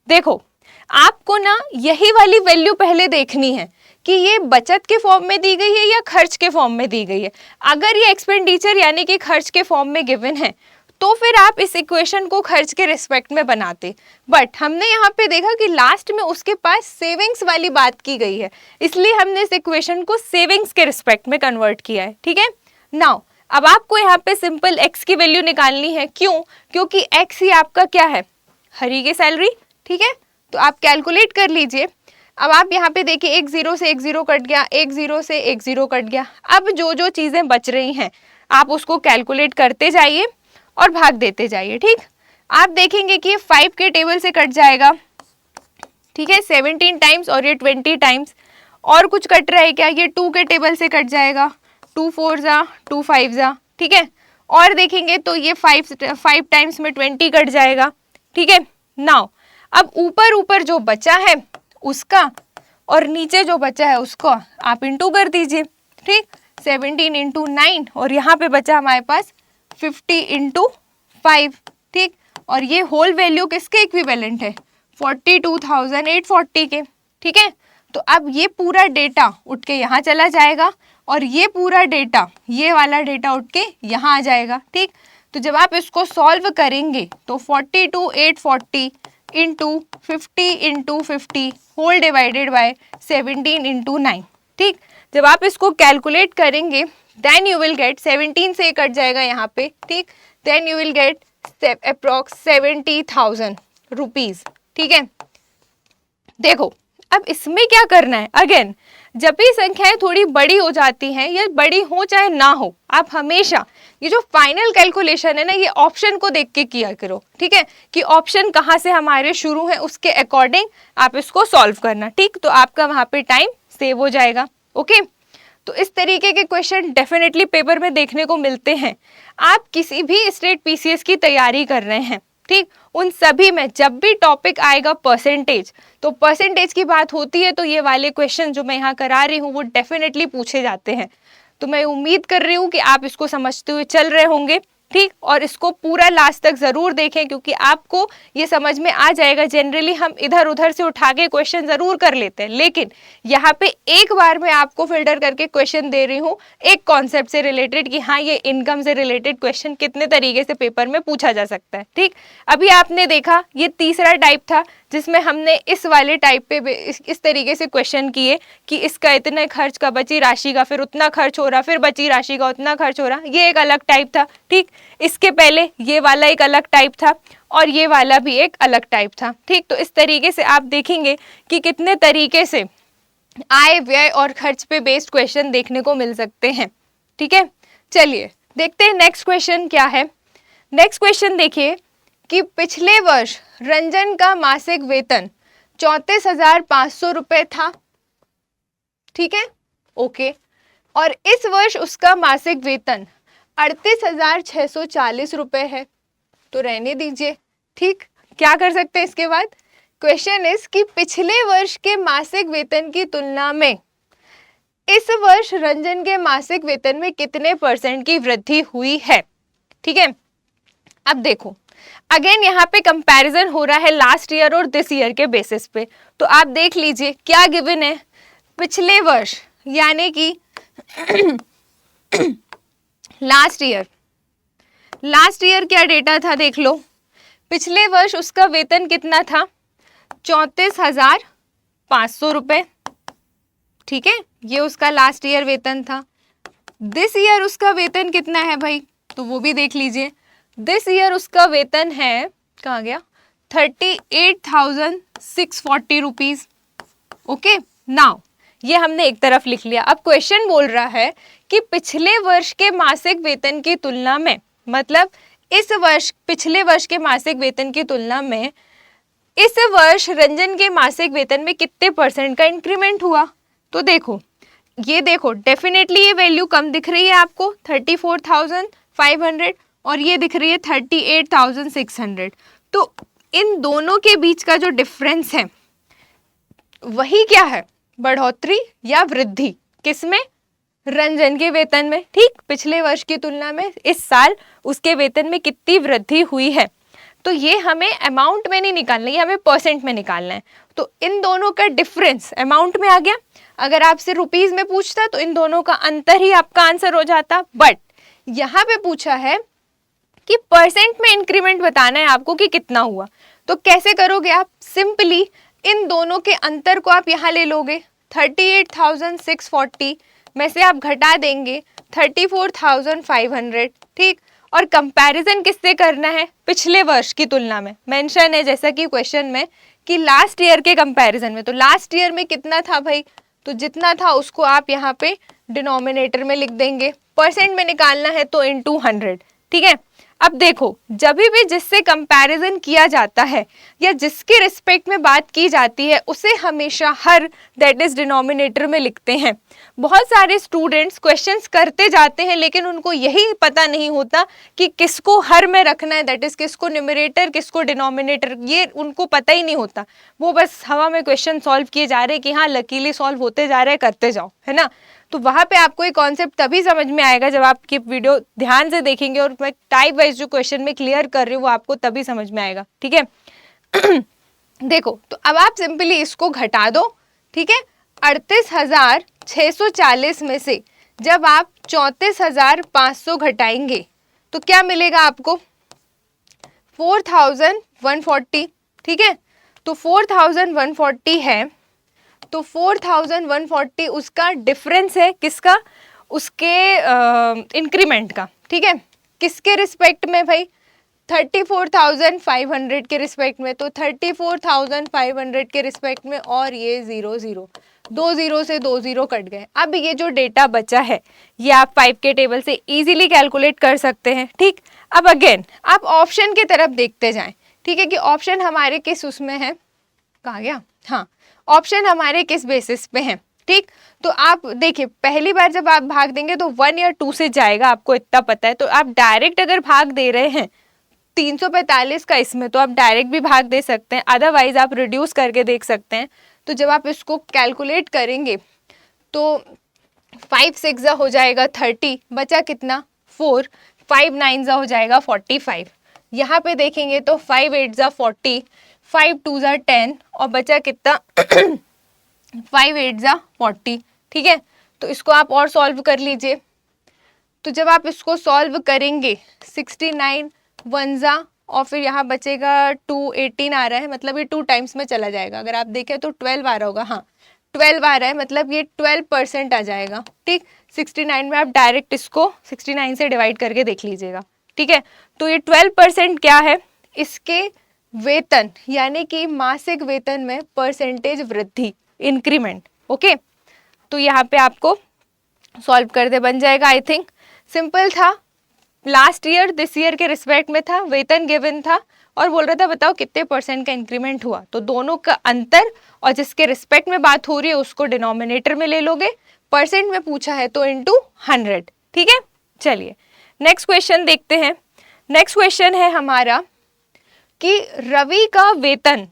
देखो आपको ना यही वाली वैल्यू पहले देखनी है कि ये बचत के फॉर्म में दी गई है या खर्च के फॉर्म में दी गई है। अगर ये एक्सपेंडिचर यानी कि खर्च के फॉर्म में गिवन है तो फिर आप इस इक्वेशन को खर्च के रिस्पेक्ट में बनाते, बट हमने यहाँ पे देखा कि लास्ट में उसके पास सेविंग्स वाली बात की गई है, इसलिए हमने इस इक्वेशन को सेविंग्स के रिस्पेक्ट में कन्वर्ट किया है, ठीक है। नाउ अब आपको यहाँ पे सिंपल x की वैल्यू निकालनी है, क्यों, क्योंकि x ही आपका क्या है, हरी की सैलरी, ठीक है। तो आप कैलकुलेट कर लीजिए। अब आप यहाँ पे देखिए एक जीरो से एक जीरो कट गया, एक जीरो से एक जीरो कट गया। अब जो जो चीजें बच रही हैं आप उसको कैलकुलेट करते जाइए और भाग देते जाइए, ठीक। आप देखेंगे कि ये 5 के टेबल से कट जाएगा, ठीक है, 17 टाइम्स, और ये 20 टाइम्स। और कुछ कट रहा है क्या, ये 2 के टेबल से कट जाएगा, 2 4 जा 2 5 जा, ठीक है। और देखेंगे तो ये 5 टाइम्स में 20 कट जाएगा, ठीक है। नाउ अब ऊपर ऊपर जो बचा है उसका और नीचे जो बचा है उसको आप इंटू कर दीजिए, ठीक। 17 इंटू 9 और यहाँ पे बचा हमारे पास 50 इंटू 5, ठीक। और ये होल वैल्यू किसके इक्विवेलेंट है, 42,840 के, ठीक है। तो अब ये पूरा डेटा उठ के यहाँ चला जाएगा और ये पूरा डेटा, ये वाला डेटा उठ के यहाँ आ जाएगा, ठीक। तो जब आप इसको सॉल्व करेंगे तो 42,840 into 50 whole divided by 17 into 9, ठीक। जब आप इसको कैलकुलेट करेंगे देन यू विल गेट 17 से कट जाएगा यहाँ पे, ठीक। Then you will get approx 70,000 rupees, ठीक है। देखो अब इसमें क्या करना है, अगेन जब भी संख्याएं थोड़ी बड़ी हो जाती हैं या बड़ी हो चाहे ना हो, आप हमेशा ये जो फाइनल कैलकुलेशन है ना, ये ऑप्शन को देख के किया करो, ठीक है, कि ऑप्शन कहाँ से हमारे शुरू हैं उसके अकॉर्डिंग आप इसको सॉल्व करना, ठीक। तो आपका वहाँ पे टाइम सेव हो जाएगा, ओके। तो इस तरीके के क्वेश्चन डेफिनेटली पेपर में देखने को मिलते हैं। आप किसी भी स्टेट पीसीएस की तैयारी कर रहे हैं, ठीक, उन सभी में जब भी टॉपिक आएगा परसेंटेज, तो परसेंटेज की बात होती है तो ये वाले क्वेश्चन जो मैं यहाँ करा रही हूँ वो डेफिनेटली पूछे जाते हैं। तो मैं उम्मीद कर रही हूँ कि आप इसको समझते हुए चल रहे होंगे, ठीक। और इसको पूरा लास्ट तक जरूर देखें क्योंकि आपको ये समझ में आ जाएगा। जनरली हम इधर उधर से उठा के क्वेश्चन जरूर कर लेते हैं, लेकिन यहाँ पे एक बार मैं आपको फिल्टर करके क्वेश्चन दे रही हूँ एक कॉन्सेप्ट से रिलेटेड कि हाँ ये इनकम से रिलेटेड क्वेश्चन कितने तरीके से पेपर में पूछा जा सकता है, ठीक। अभी आपने देखा ये तीसरा टाइप था जिसमें हमने इस वाले टाइप पे इस तरीके से क्वेश्चन किए कि इसका इतने खर्च का बची राशि का फिर उतना खर्च हो रहा, फिर बची राशि का उतना खर्च हो रहा, ये एक अलग टाइप था, ठीक। इसके पहले ये वाला एक अलग टाइप था और ये वाला भी एक अलग टाइप था, ठीक। तो इस तरीके से आप देखेंगे कि कितने तरीके से आय व्यय और खर्च पे बेस्ड क्वेश्चन देखने को मिल सकते हैं, ठीक है। चलिए देखते हैं नेक्स्ट क्वेश्चन क्या है। नेक्स्ट क्वेश्चन देखिए कि पिछले वर्ष रंजन का मासिक वेतन 34,500 रुपए था, ठीक है, ओके। और इस वर्ष उसका मासिक वेतन 38,640 रुपए है, तो रहने दीजिए, ठीक। क्या कर सकते हैं इसके बाद, क्वेश्चन इज कि पिछले वर्ष के मासिक वेतन की तुलना में इस वर्ष रंजन के मासिक वेतन में कितने % की वृद्धि हुई है, ठीक है। अब देखो अगेन यहाँ पे कंपैरिजन हो रहा है लास्ट ईयर और दिस ईयर के बेसिस पे, तो आप देख लीजिए क्या गिवन है। पिछले वर्ष यानी कि लास्ट ईयर क्या डेटा था देख लो। पिछले वर्ष उसका वेतन कितना था, 34,500 रुपए, ठीक है, ये उसका लास्ट ईयर वेतन था। दिस ईयर उसका वेतन कितना है भाई, तो वो भी देख लीजिए। दिस ईयर उसका वेतन है, कहाँ गया, 38,640 रुपीज, ओके। नाउ ये हमने एक तरफ लिख लिया। अब क्वेश्चन बोल रहा है कि पिछले वर्ष के मासिक वेतन की तुलना में, मतलब इस वर्ष पिछले वर्ष के मासिक वेतन की तुलना में इस वर्ष रंजन के मासिक वेतन में कितने % का इंक्रीमेंट हुआ। तो देखो ये देखो डेफिनेटली ये वैल्यू कम दिख रही है आपको 34,500 और ये दिख रही है 38,600। तो इन दोनों के बीच का जो डिफरेंस है वही क्या है, बढ़ोतरी या वृद्धि, किसमें, रंजन के वेतन में, ठीक। पिछले वर्ष की तुलना में इस साल उसके वेतन में कितनी वृद्धि हुई है। तो ये हमें अमाउंट में नहीं निकालना, ये हमें % में निकालना है। तो इन दोनों का डिफरेंस अमाउंट में आ गया। अगर आपसे रुपीज में पूछता तो इन दोनों का अंतर ही आपका आंसर हो जाता, बट यहाँ पे पूछा है कि % में इंक्रीमेंट बताना है आपको कि कितना हुआ। तो कैसे करोगे आप, सिंपली इन दोनों के अंतर को आप यहाँ ले लोगे, 38,640 में से आप घटा देंगे 34,500, ठीक। और कंपैरिजन किससे करना है, पिछले वर्ष की तुलना में। मेंशन है जैसा कि क्वेश्चन में कि लास्ट ईयर के कंपैरिजन में, तो लास्ट ईयर में कितना था भाई, तो जितना था उसको आप यहाँ पे डिनोमिनेटर में लिख देंगे। % में निकालना है तो into 100, ठीक है। अब देखो, जब भी जिससे कंपैरिजन किया जाता है या जिसके रिस्पेक्ट में बात की जाती है उसे हमेशा हर दैट इज डिनोमिनेटर में लिखते हैं। बहुत सारे स्टूडेंट्स क्वेश्चंस करते जाते हैं लेकिन उनको यही पता नहीं होता कि किसको हर में रखना है, दैट इज किसको न्यूमरेटर किसको डिनोमिनेटर, ये उनको पता ही नहीं होता। वो बस हवा में क्वेश्चन सॉल्व किए जा रहे हैं कि हाँ लकीली सॉल्व होते जा रहे हैं, करते जाओ, है ना। तो वहाँ पे आपको ये कॉन्सेप्ट तभी समझ में आएगा जब आपकी वीडियो ध्यान से देखेंगे, और मैं टाइप वाइज जो क्वेश्चन में क्लियर कर रही हूँ वो आपको तभी समझ में आएगा, ठीक है। देखो, तो अब आप सिंपली इसको घटा दो, ठीक है। 38,640 में से जब आप 34,500 घटाएंगे तो क्या मिलेगा आपको? 4,140, ठीक है। तो 4,140 है, तो 4,140 उसका डिफरेंस है, किसका? उसके इंक्रीमेंट का, ठीक है। किसके रिस्पेक्ट में भाई? 34,500 के रिस्पेक्ट में। तो 34,500 के रिस्पेक्ट में, और ये 0 0, 2 0 से 2 0 कट गए। अब ये जो डेटा बचा है ये आप 5 के टेबल से इजीली कैलकुलेट कर सकते हैं, ठीक। अब अगेन आप ऑप्शन की तरफ देखते जाएं, ठीक है, कि ऑप्शन हमारे किस उसमें है, कहाँ गया, हाँ, ऑप्शन हमारे किस बेसिस पे हैं, ठीक। तो आप देखिए, पहली बार जब आप भाग देंगे तो 1 या 2 से जाएगा, आपको इतना पता है। तो आप डायरेक्ट अगर भाग दे रहे हैं 345 का इसमें, तो आप डायरेक्ट भी भाग दे सकते हैं, अदरवाइज आप रिड्यूस करके देख सकते हैं। तो जब आप इसको कैलकुलेट करेंगे तो 5 6 हो जाएगा 30, बचा कितना? 4, 5 9 हो जाएगा 45। यहाँ पे देखेंगे तो 5 8 40, 5 2 10, और बचा कितना? 5 8 40, ठीक है। तो इसको आप और सॉल्व कर लीजिए। तो जब आप इसको सॉल्व करेंगे 69 1 और फिर यहाँ बचेगा 2 18 आ रहा है, मतलब ये 2 टाइम्स में चला जाएगा। अगर आप देखें तो 12 आ रहा होगा, हाँ 12 आ रहा है, मतलब ये 12% आ जाएगा, ठीक। 69 में आप डायरेक्ट इसको 69 से डिवाइड करके देख लीजिएगा, ठीक है। तो ये 12% क्या है? इसके वेतन यानी कि मासिक वेतन में परसेंटेज वृद्धि, इंक्रीमेंट, ओके। तो यहाँ पे आपको सॉल्व कर दे, बन जाएगा। आई थिंक सिंपल था, लास्ट ईयर दिस ईयर के रिस्पेक्ट में था, वेतन गिवन था और बोल रहा था बताओ कितने % का इंक्रीमेंट हुआ। तो दोनों का अंतर और जिसके रिस्पेक्ट में बात हो रही है उसको डिनोमिनेटर में ले लोगे, परसेंट में पूछा है तो इनटू 100, ठीक है। चलिए नेक्स्ट क्वेश्चन देखते हैं। नेक्स्ट क्वेश्चन है हमारा कि रवि का वेतन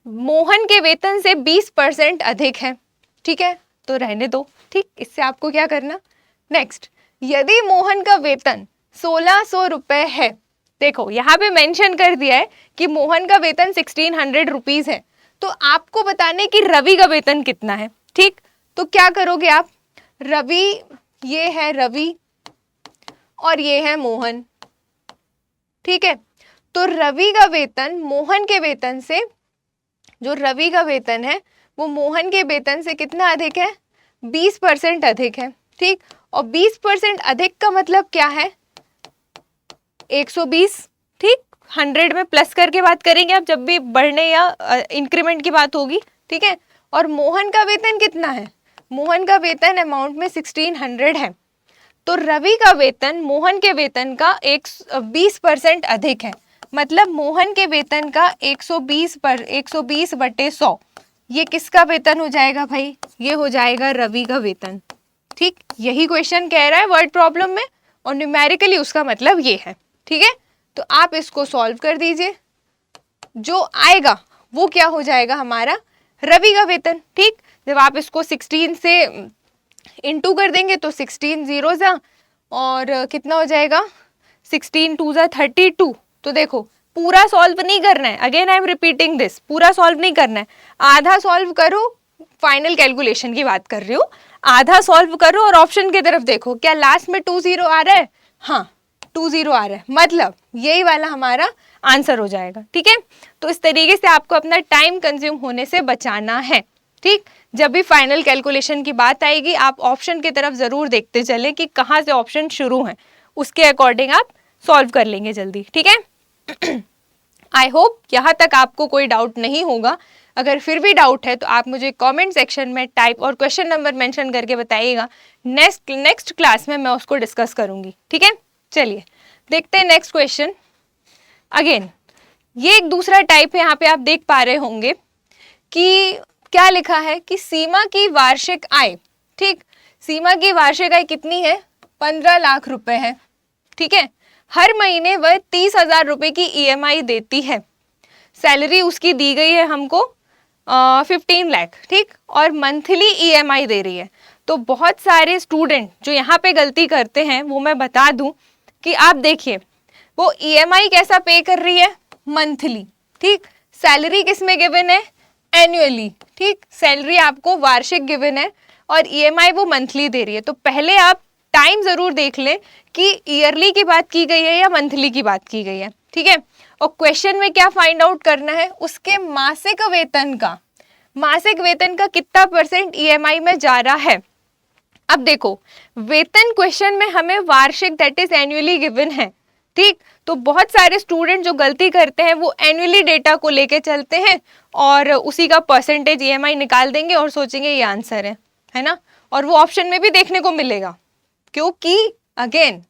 मोहन के वेतन से 20% अधिक है, ठीक है, तो रहने दो, ठीक। इससे आपको क्या करना? नेक्स्ट, यदि मोहन का वेतन 1600 रुपए है, देखो यहाँ पे मेंशन कर दिया है कि मोहन का वेतन 1600 रुपीज है, तो आपको बताने कि रवि का वेतन कितना है, ठीक। तो क्या करोगे आप? रवि, ये है रवि और ये है मोहन, ठीक है। तो रवि का वेतन मोहन के वेतन से, जो रवि का वेतन है वो मोहन के वेतन से कितना अधिक है? 20% अधिक है, ठीक। और 20% अधिक का मतलब क्या है? 120, ठीक। 100 में प्लस करके बात करेंगे आप जब भी बढ़ने या इंक्रीमेंट की बात होगी, ठीक है। और मोहन का वेतन कितना है? मोहन का वेतन अमाउंट में 1600 है, तो रवि का वेतन मोहन के वेतन का 20% अधिक है, मतलब मोहन के वेतन का 120/100 ये किसका वेतन हो जाएगा भाई? ये हो जाएगा रवि का वेतन, ठीक। यही क्वेश्चन कह रहा है वर्ड प्रॉब्लम में, और न्यूमेरिकली उसका मतलब ये है, ठीक है। तो आप इसको सॉल्व कर दीजिए, जो आएगा वो क्या हो जाएगा? हमारा रवि का वेतन, ठीक। जब आप इसको 16 से इनटू कर देंगे तो 16 0 और कितना हो जाएगा? 16 2 32। तो देखो पूरा सॉल्व नहीं करना है, again I am repeating this, पूरा सॉल्व नहीं करना है, आधा सॉल्व करो, फाइनल कैलकुलेशन की बात कर रही हूँ, आधा सॉल्व करो और ऑप्शन की तरफ देखो, क्या लास्ट में 2 0 आ रहा है? हाँ 2 0 आ रहा है, मतलब यही वाला हमारा आंसर हो जाएगा, ठीक है। तो इस तरीके से आपको अपना टाइम कंज्यूम होने से बचाना है, ठीक। जब भी फाइनल कैलकुलेशन की बात आएगी आप ऑप्शन की तरफ जरूर देखते चले कि कहाँ से ऑप्शन शुरू हैं, उसके अकॉर्डिंग आप सॉल्व कर लेंगे जल्दी, ठीक है। आई होप यहाँ तक आपको कोई डाउट नहीं होगा। अगर फिर भी डाउट है तो आप मुझे कमेंट सेक्शन में टाइप और क्वेश्चन नंबर मेंशन करके बताइएगा, नेक्स्ट क्लास में मैं उसको डिस्कस करूंगी, ठीक है। चलिए देखते हैं नेक्स्ट क्वेश्चन। अगेन ये एक दूसरा टाइप है, यहाँ पे आप देख पा रहे होंगे कि क्या लिखा है कि सीमा की वार्षिक आय, ठीक, सीमा की वार्षिक आय कितनी है, 15 लाख रुपए है, ठीक है। हर महीने वह 30,000 रुपए की ईएमआई देती है, सैलरी उसकी दी गई है हमको 15 लाख, ठीक, और मंथली ईएमआई दे रही है। तो बहुत सारे स्टूडेंट जो यहाँ पे गलती करते हैं वो मैं बता दूं कि आप देखिए वो ईएमआई कैसा पे कर रही है, मंथली, ठीक। सैलरी किस में गिवन है, एनुअली, ठीक, सैलरी आपको वार्षिक गिवन है और ईएमआई वो मंथली दे रही है। तो पहले आप टाइम जरूर देख लें कि ईयरली की बात की गई है या मंथली की बात की गई है, ठीक है। और क्वेश्चन में क्या फाइंड आउट करना है, उसके मासिक वेतन का, मासिक वेतन का कितना % ईएमआई में जा रहा है। अब देखो वेतन क्वेश्चन में हमें वार्षिक दैट इज एनुअली गिवन है, ठीक। तो बहुत सारे स्टूडेंट जो गलती करते हैं वो एनुअली डेटा को लेके चलते हैं और उसी का % ईएमआई निकाल देंगे और सोचेंगे ये आंसर है ना। और वो ऑप्शन में भी देखने को मिलेगा, क्योंकि अगेन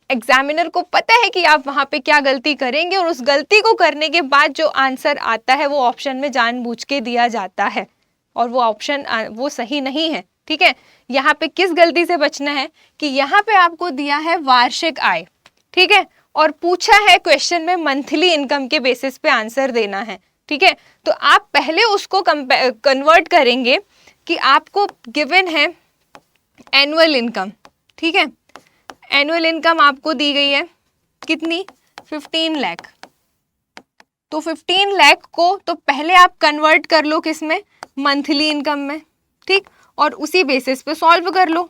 एग्जामिनर को पता है कि आप वहां पे क्या गलती करेंगे और उस गलती को करने के बाद जो आंसर आता है वो ऑप्शन में जानबूझ के दिया जाता है और वो ऑप्शन वो सही नहीं है, ठीक है। यहाँ पे किस गलती से बचना है कि यहाँ पे आपको दिया है वार्षिक आय, ठीक है, और पूछा है क्वेश्चन में मंथली इनकम के बेसिस पे आंसर देना है, ठीक है। तो आप पहले उसको कन्वर्ट करेंगे कि आपको गिवन है एनुअल इनकम, ठीक है, एनुअल इनकम आपको दी गई है कितनी, 15 लाख। तो 15 लाख को तो पहले आप कन्वर्ट कर लो किस में, मंथली इनकम में, ठीक, और उसी बेसिस पे सॉल्व कर लो,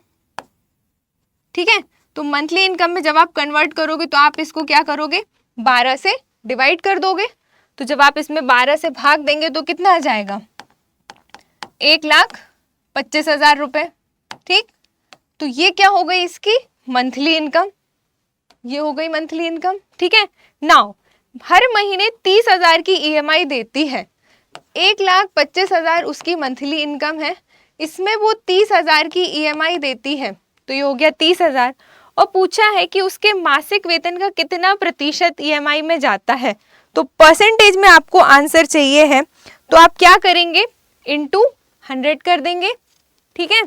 ठीक है। तो मंथली इनकम में जब आप कन्वर्ट करोगे तो आप इसको क्या करोगे, 12 से डिवाइड कर दोगे। तो जब आप इसमें 12 से भाग देंगे तो कितना आ जाएगा, 1,25,000 रुपए, ठीक। तो ये क्या हो गई, इसकी मंथली इनकम, ये हो गई मंथली इनकम, ठीक है। नाउ हर महीने 30,000 की ईएमआई देती है, 1,25,000 उसकी मंथली इनकम है, इसमें वो 30,000 की ईएमआई देती है, तो ये हो गया 30,000। और पूछा है कि उसके मासिक वेतन का कितना % ईएमआई में जाता है। तो परसेंटेज में आपको आंसर चाहिए है, तो आप क्या करेंगे, इंटू 100 कर देंगे, ठीक है।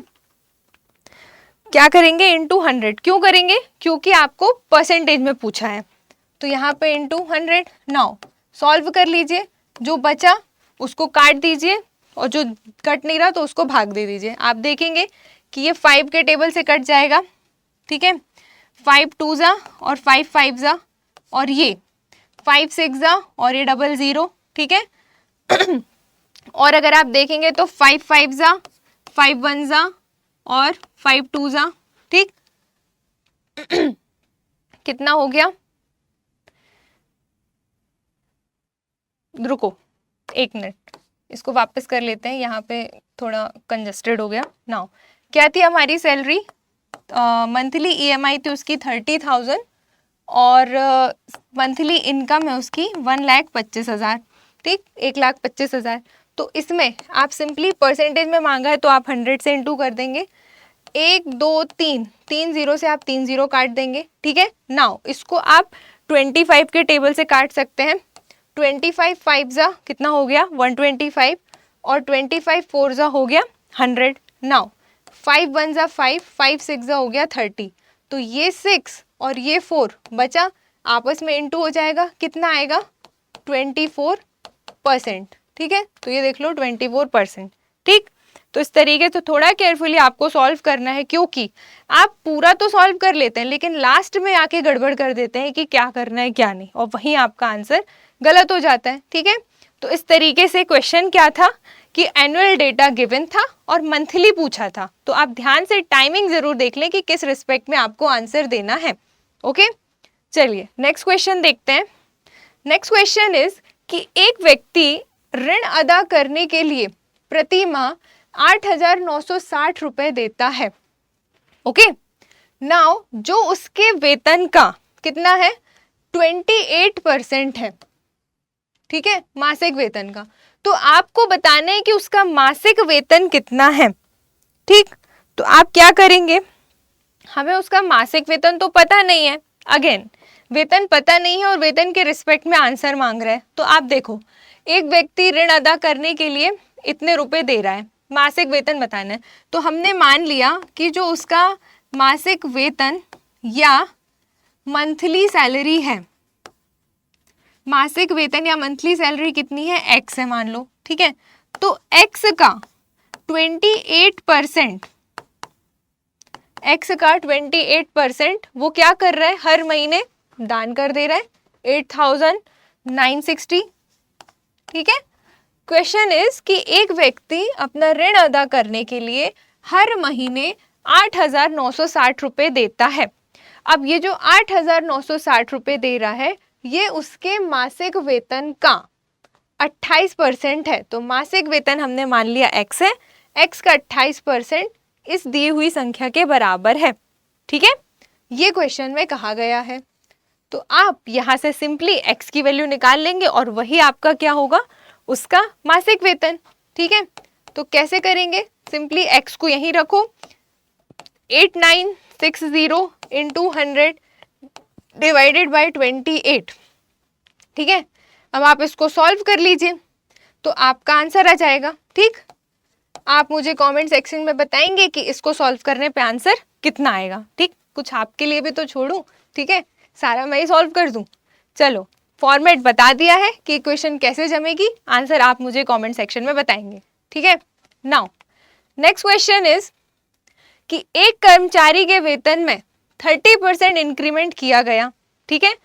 क्या करेंगे, इंटू 100 क्यों करेंगे, क्योंकि आपको परसेंटेज में पूछा है। तो यहाँ पे इंटू 100। नाउ सॉल्व कर लीजिए, जो बचा उसको काट दीजिए और जो कट नहीं रहा तो उसको भाग दे दीजिए। आप देखेंगे कि ये 5 के टेबल से कट जाएगा, ठीक है, 5 2 जा और 5 5 जा और ये 5 6 जा और ये 00, ठीक है। और अगर आप देखेंगे तो 5 5 जा, 5 1 जा और 5 2 जा, ठीक। कितना हो गया, रुको 1 मिनट, इसको वापस कर लेते हैं, यहाँ पे थोड़ा कंजस्टेड हो गया। नाउ क्या थी हमारी सैलरी, मंथली ईएमआई थी उसकी 30,000 और मंथली इनकम है उसकी 1,25,000, ठीक, 1,25,000। तो इसमें आप सिंपली परसेंटेज में मांगा है तो आप 100 से इंटू कर देंगे, 1 2 3 3 0 से आप 3 0 काट देंगे, ठीक है। नाउ इसको आप 25 के टेबल से काट सकते हैं, 25 5 जा कितना हो गया 125 और 25 4 जा हो गया 100। नाउ 5 1 जा 5, 5 6 जा हो गया 30। तो ये 6 और ये 4 बचा, आपस में इंटू हो जाएगा, कितना आएगा 24%, ठीक है। तो ये देख लो 24%, ठीक। तो इस तरीके से थोड़ा केयरफुली आपको सॉल्व करना है, क्योंकि आप पूरा तो सॉल्व कर लेते हैं लेकिन लास्ट में आके गड़बड़ कर देते हैं कि क्या करना है क्या नहीं, और वहीं आपका आंसर गलत हो जाता है, ठीक है। तो इस तरीके से क्वेश्चन क्या था कि एनुअल डेटा गिवन था और मंथली पूछा था। तो आप ध्यान से टाइमिंग जरूर देख लें कि किस रिस्पेक्ट में आपको आंसर देना है, ओके। चलिए नेक्स्ट क्वेश्चन देखते हैं। नेक्स्ट क्वेश्चन इज कि एक व्यक्ति ऋण अदा करने के लिए प्रति माह 8,960 रुपए देता है, ओके। नाउ जो उसके वेतन का कितना है 28% है, ठीक है, मासिक वेतन का। तो आपको बताना है कि उसका मासिक वेतन कितना है, ठीक। तो आप क्या करेंगे, हमें उसका मासिक वेतन तो पता नहीं है, अगेन वेतन पता नहीं है और वेतन के रिस्पेक्ट में आंसर मांग रहा है। तो आप देखो, एक व्यक्ति ऋण अदा करने के लिए इतने रुपए दे रहा है, मासिक वेतन बताना है। तो हमने मान लिया कि जो उसका मासिक वेतन या मंथली सैलरी है, मासिक वेतन या मंथली सैलरी कितनी है, एक्स है मान लो, ठीक है। तो एक्स का 28%, एक्स का 28% वो क्या कर रहा है, हर महीने दान कर दे रहा है, 8,960, ठीक है। क्वेश्चन इज कि एक व्यक्ति अपना ऋण अदा करने के लिए हर महीने 8,960 रुपए देता है। अब ये जो 8,960 रुपए दे रहा है, ये उसके मासिक वेतन का 28% है। तो मासिक वेतन हमने मान लिया एक्स है, एक्स का 28% इस दी हुई संख्या के बराबर है, ठीक है। ये क्वेश्चन में कहा गया है। तो आप यहां से सिंपली एक्स की वैल्यू निकाल लेंगे और वही आपका क्या होगा, उसका मासिक वेतन, ठीक है। तो कैसे करेंगे, सिंपली एक्स को यहीं रखो, 8960 इंटू 100 डिवाइडेड बाई 28, ठीक है। अब आप इसको सॉल्व कर लीजिए तो आपका आंसर आ जाएगा, ठीक। आप मुझे कमेंट सेक्शन में बताएंगे कि इसको सॉल्व करने पे आंसर कितना आएगा, ठीक। कुछ आपके लिए भी तो छोड़ूं, ठीक है, सारा मैं ही सॉल्व कर दूं। चलो, फॉर्मेट बता दिया है कि इक्वेशन कैसे जमेगी, आंसर आप मुझे कमेंट सेक्शन में बताएंगे, ठीक है। नाउ नेक्स्ट क्वेश्चन इज कि एक कर्मचारी के वेतन में 30% इंक्रीमेंट किया गया, ठीक है।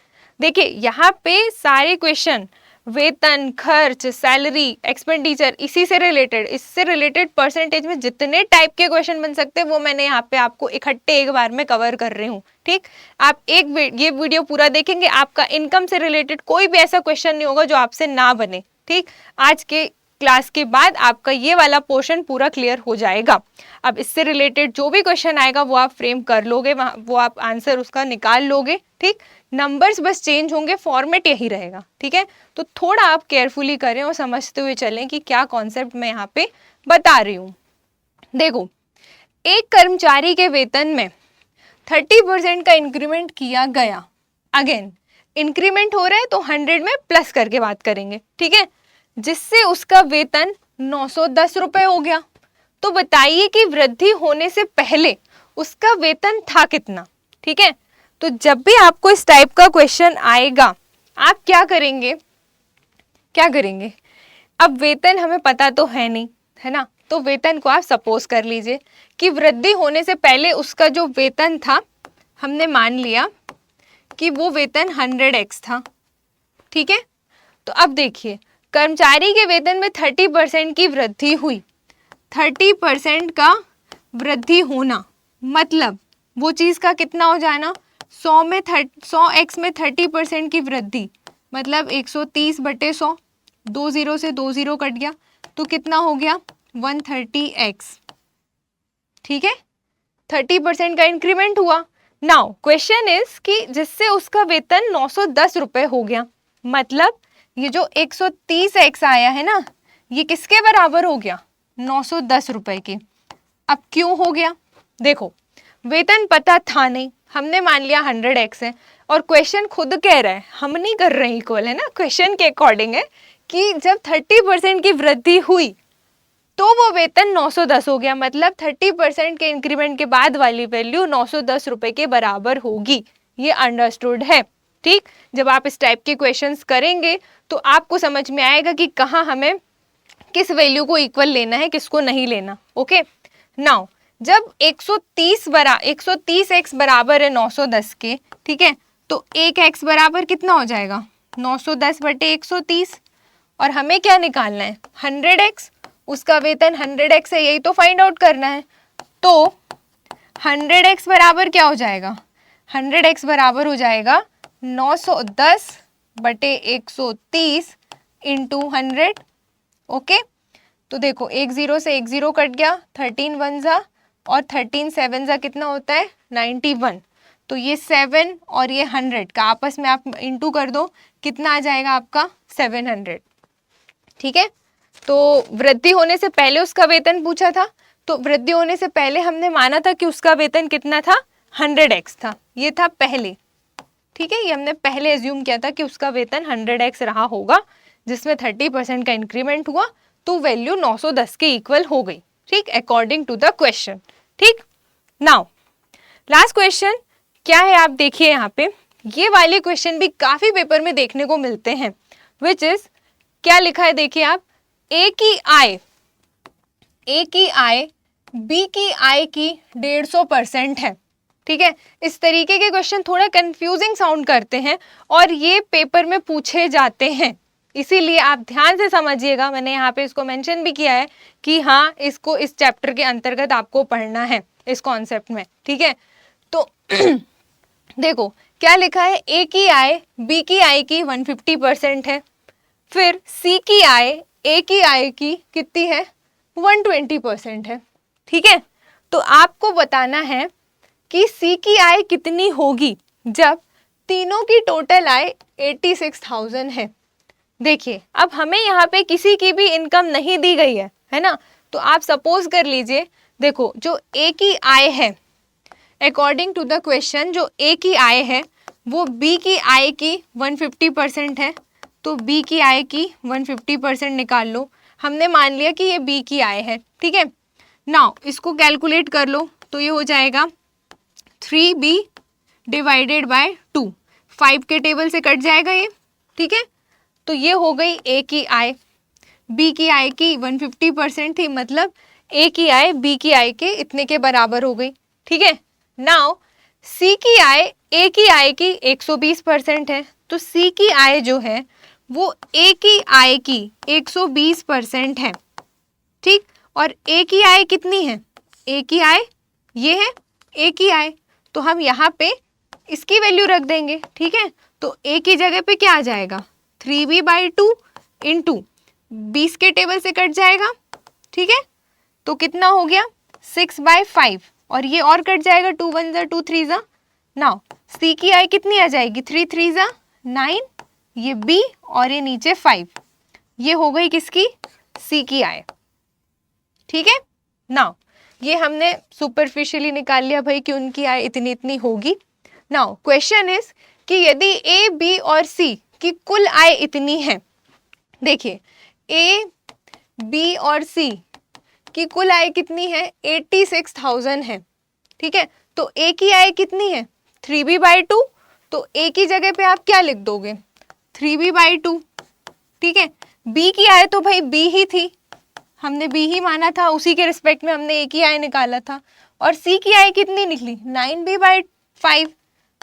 देखिए यहाँ पे सारे क्वेश्चन वेतन, खर्च, सैलरी, एक्सपेंडिचर, इसी से रिलेटेड, इससे रिलेटेड परसेंटेज में जितने टाइप के क्वेश्चन बन सकते हैं वो मैंने यहाँ पे आपको इकट्ठे एक बार में कवर कर रही हूँ, ठीक। आप ये वीडियो पूरा देखेंगे, आपका इनकम से रिलेटेड कोई भी ऐसा क्वेश्चन नहीं होगा जो आपसे ना बने, ठीक। आज के क्लास के बाद आपका ये वाला पोर्शन पूरा क्लियर हो जाएगा। अब इससे रिलेटेड जो भी क्वेश्चन आएगा वो आप फ्रेम कर लोगे, वो आप आंसर उसका निकाल लोगे, ठीक। नंबर्स बस चेंज होंगे, फॉर्मेट यही रहेगा, ठीक है। तो थोड़ा आप केयरफुली करें और समझते हुए चलें कि क्या कॉन्सेप्ट मैं यहाँ पे बता रही हूँ। देखो, एक कर्मचारी के वेतन में 30% का इंक्रीमेंट किया गया। अगेन इंक्रीमेंट हो रहा है तो 100 में प्लस करके बात करेंगे, ठीक है, जिससे उसका वेतन 910 रुपए हो गया। तो बताइए कि वृद्धि होने से पहले उसका वेतन था कितना, ठीक है। तो जब भी आपको इस टाइप का क्वेश्चन आएगा, आप क्या करेंगे, अब वेतन हमें पता तो है नहीं, है ना, तो वेतन को आप सपोज कर लीजिए कि वृद्धि होने से पहले उसका जो वेतन था, हमने मान लिया कि वो वेतन 100x था, ठीक है। तो अब देखिए, कर्मचारी के वेतन में 30% की वृद्धि हुई, 30% का वृद्धि होना मतलब वो चीज़ का कितना हो जाना, 100x में 30% की वृद्धि मतलब 130/100, 2 0 से 2 0 कट गया तो कितना हो गया, 130x, ठीक है। 30% का इंक्रीमेंट हुआ। नाउ क्वेश्चन इज कि जिससे उसका वेतन 910 रुपए हो गया, मतलब ये जो 130x आया है ना, ये किसके बराबर हो गया, 910 रुपए के। अब क्यों हो गया, देखो वेतन पता था नहीं, हमने मान लिया 100x है और क्वेश्चन खुद कह रहा है, हम नहीं कर रहे इक्वल, है ना, क्वेश्चन के अकॉर्डिंग है कि जब 30% की वृद्धि हुई तो वो वेतन 910 हो गया, मतलब 30% के इंक्रीमेंट के बाद वाली वैल्यू 910 रुपए के बराबर होगी। ये अंडरस्टूड है, ठीक। जब आप इस टाइप के क्वेश्चंस करेंगे तो आपको समझ में आएगा कि कहाँ हमें किस वैल्यू को इक्वल लेना है, किसको नहीं लेना, ओके। नाउ जब 130x बराबर है 910 के, ठीक है, तो 1x बराबर कितना हो जाएगा, 910/130, और हमें क्या निकालना है, 100x, उसका वेतन 100x है, यही तो फाइंड आउट करना है। तो 100x बराबर क्या हो जाएगा, 100x बराबर हो जाएगा 910/130 इंटू 100, ओके। तो देखो 1 0 से 1 0 कट गया, 13 1 जा और 13 7 जा कितना होता है, 91। तो ये 7 और ये 100 का आपस में आप इंटू कर दो, कितना आ जाएगा आपका, 700, ठीक है। तो वृद्धि होने से पहले उसका वेतन पूछा था, तो वृद्धि होने से पहले हमने माना था कि उसका वेतन कितना था, 100x था, ये था पहले, ठीक है, ये हमने पहले एज्यूम किया था कि उसका वेतन 100x रहा होगा, जिसमें 30% का इंक्रीमेंट हुआ, तो वैल्यू 910 के इक्वल हो गई। ठीक, अकॉर्डिंग टू द क्वेश्चन। ठीक, नाउ लास्ट क्वेश्चन क्या है, आप देखिए यहाँ पे, ये वाले क्वेश्चन भी काफी पेपर में देखने को मिलते हैं, विच इज क्या लिखा है, देखिए आप, ए की आय बी की आय की 150% है। ठीक है, इस तरीके के क्वेश्चन थोड़ा कंफ्यूजिंग साउंड करते हैं और ये पेपर में पूछे जाते हैं, इसीलिए आप ध्यान से समझिएगा। मैंने यहाँ पे इसको मेंशन भी किया है कि हाँ, इसको इस चैप्टर के अंतर्गत आपको पढ़ना है इस कॉन्सेप्ट में। ठीक है, तो देखो क्या लिखा है, ए की आय बी की आय की 150% है, फिर सी की आय ए की आय की कितनी है, 120% है। ठीक है, तो आपको बताना है कि सी की आय कितनी होगी जब तीनों की टोटल आय 86,000 है। देखिए, अब हमें यहाँ पे किसी की भी इनकम नहीं दी गई है ना, तो आप सपोज कर लीजिए, देखो जो ए की आय है, अकॉर्डिंग टू द क्वेश्चन जो ए की आय है वो बी की आय की 150% है, तो बी की आय की 150% निकाल लो। हमने मान लिया कि ये बी की आय है। ठीक है, नाउ इसको कैलकुलेट कर लो, तो ये हो जाएगा 3b डिवाइडेड बाय 2, 5 के टेबल से कट जाएगा ये। ठीक है, तो ये हो गई ए की आय, बी की आय की 150% थी, मतलब ए की आय बी की आय के इतने के बराबर हो गई। ठीक है, नाउ सी की आय ए की आय की 120% है, तो सी की आय जो है वो ए की आय की 120% है। ठीक, और ए की आय कितनी है, ए की आय ये है ए की आय, तो हम यहाँ पे इसकी वैल्यू रख देंगे। ठीक है, तो ए की जगह पे क्या आ जाएगा, 3b/2 इंटू 20 के टेबल से कट जाएगा। ठीक है, तो कितना हो गया, 6/5, और ये और कट जाएगा, 2 1 2 3 जा। नाउ सी की आय कितनी आ जाएगी, 3 3 जा 9, ये बी और ये नीचे 5, ये हो गई किसकी, सी की आय। ठीक है, नाउ ये हमने सुपरफिशियली निकाल लिया भाई कि उनकी आय इतनी इतनी होगी। नाउ क्वेश्चन इज कि यदि ए बी और सी की कुल आय इतनी है, देखिए ए बी और सी की कुल आय कितनी है, 86,000 है। ठीक है, तो ए की आय कितनी है, 3b/2, तो ए की जगह पे आप क्या लिख दोगे, 3b/2। ठीक है, बी की आय तो भाई बी ही थी, हमने बी ही माना था, उसी के रिस्पेक्ट में हमने ए की आय निकाला था, और सी की आय कितनी निकली, 9b/5,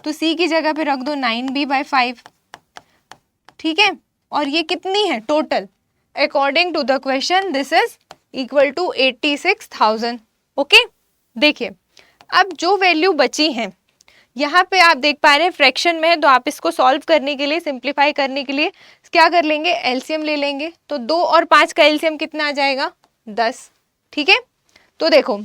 तो सी की जगह पे रख दो 9b/5। ठीक है, और ये कितनी है total, according to the question this is equal to 86,000। Okay, देखिए अब जो वैल्यू बची है यहाँ पे आप देख पा रहे हैं फ्रैक्शन में है, तो आप इसको सॉल्व करने के लिए, सिंप्लीफाई करने के लिए क्या कर लेंगे, एलसीएम ले लेंगे। तो 2 और 5 का एलसीएम कितना आ जाएगा, 10। ठीक है, तो देखो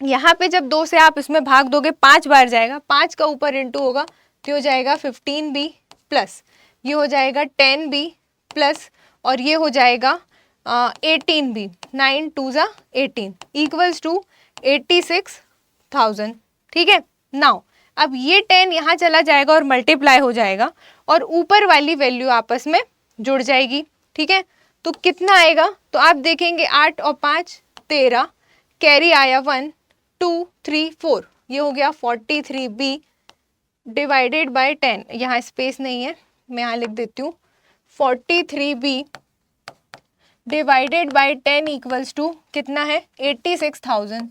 यहाँ पे जब 2 से आप इसमें भाग दोगे 5 बार जाएगा, 5 का ऊपर इंटू होगा तो हो जाएगा 15b प्लस ये हो जाएगा 10b प्लस और ये हो जाएगा 18b, 9 2 जा 18 इक्वल्स टू 86,000। ठीक है, नाउ अब ये 10 यहाँ चला जाएगा और मल्टीप्लाई हो जाएगा और ऊपर वाली वैल्यू आपस में जुड़ जाएगी। ठीक है, तो कितना आएगा, तो आप देखेंगे 8 और 5 13, कैरी आया 1 2 3 4, ये हो गया 43b डिवाइडेड बाय 10, यहाँ स्पेस नहीं है मैं यहाँ लिख देती हूँ, 43b divided by 10 equals to कितना है, 86,000।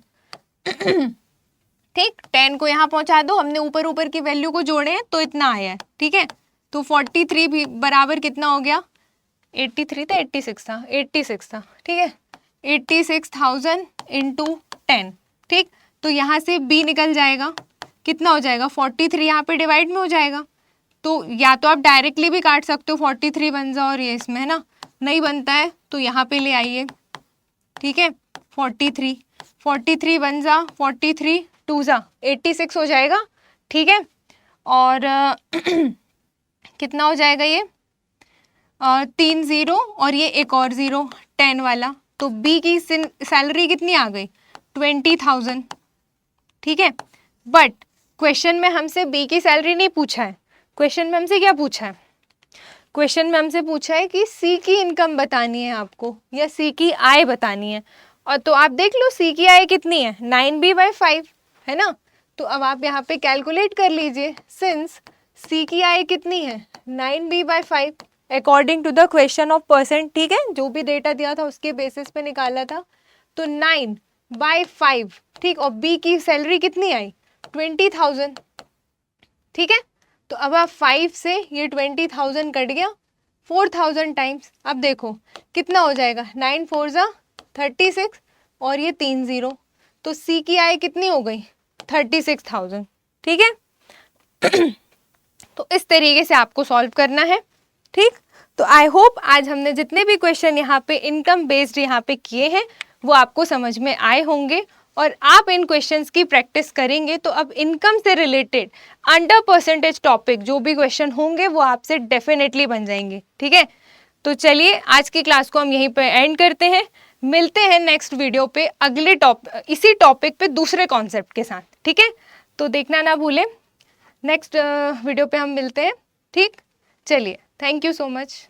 ठीक, 10 को यहाँ पहुंचा दो, हमने ऊपर ऊपर की वैल्यू को जोड़े हैं तो इतना आया है। ठीक है, तो 43 भी बराबर कितना हो गया, 83 था 86 था 86 था। ठीक है, 86,000 इंटू 10। ठीक, तो यहाँ से b निकल जाएगा, कितना हो जाएगा, 43 यहाँ पे डिवाइड में हो जाएगा, तो या तो आप डायरेक्टली भी काट सकते हो, 43 बन जाओ और ये इसमें है ना, नहीं बनता है तो यहाँ पे ले आइए। ठीक है, 43 बन जा 43 2 जा 86 हो जाएगा। ठीक है, और कितना हो जाएगा ये 3 0 और ये एक और 0 10 वाला, तो बी की सैलरी कितनी आ गई, 20,000। ठीक है, बट क्वेश्चन में हमसे बी की सैलरी नहीं पूछा है, क्वेश्चन में हमसे क्या पूछा है? क्वेश्चन में हमसे पूछा है कि सी की इनकम बतानी है आपको या सी की आय बतानी है। और तो आप देख लो सी की आय कितनी है, 9b/5 है ना। तो अब आप यहाँ पे कैलकुलेट कर लीजिए, सिंस सी की आय कितनी है 9b/5 according to the question of percent, ठीक है, जो भी डेटा दिया था उसके बेसिस पे निकाला था। तो 9/5, ठीक, और बी की सैलरी कितनी आई 20,000, ठीक है। तो अब आप 5 से ये 20,000 कट गया 4,000 टाइम्स, अब देखो कितना हो जाएगा, 9 4 जा 36 और ये 3 0, तो सी की आय कितनी हो गई 36,000, ठीक है। तो इस तरीके से आपको सॉल्व करना है, ठीक। तो आई होप आज हमने जितने भी क्वेश्चन यहाँ पे इनकम बेस्ड यहाँ पे किए हैं वो आपको समझ में आए होंगे और आप इन क्वेश्चंस की प्रैक्टिस करेंगे तो अब इनकम से रिलेटेड अंडर परसेंटेज टॉपिक जो भी क्वेश्चन होंगे वो आपसे डेफिनेटली बन जाएंगे, ठीक है। तो चलिए आज की क्लास को हम यहीं पे एंड करते हैं, मिलते हैं नेक्स्ट वीडियो पे अगले इसी टॉपिक पे दूसरे कॉन्सेप्ट के साथ, ठीक है। तो देखना ना भूलें, नेक्स्ट वीडियो पे हम मिलते हैं, ठीक। चलिए, थैंक यू सो मच।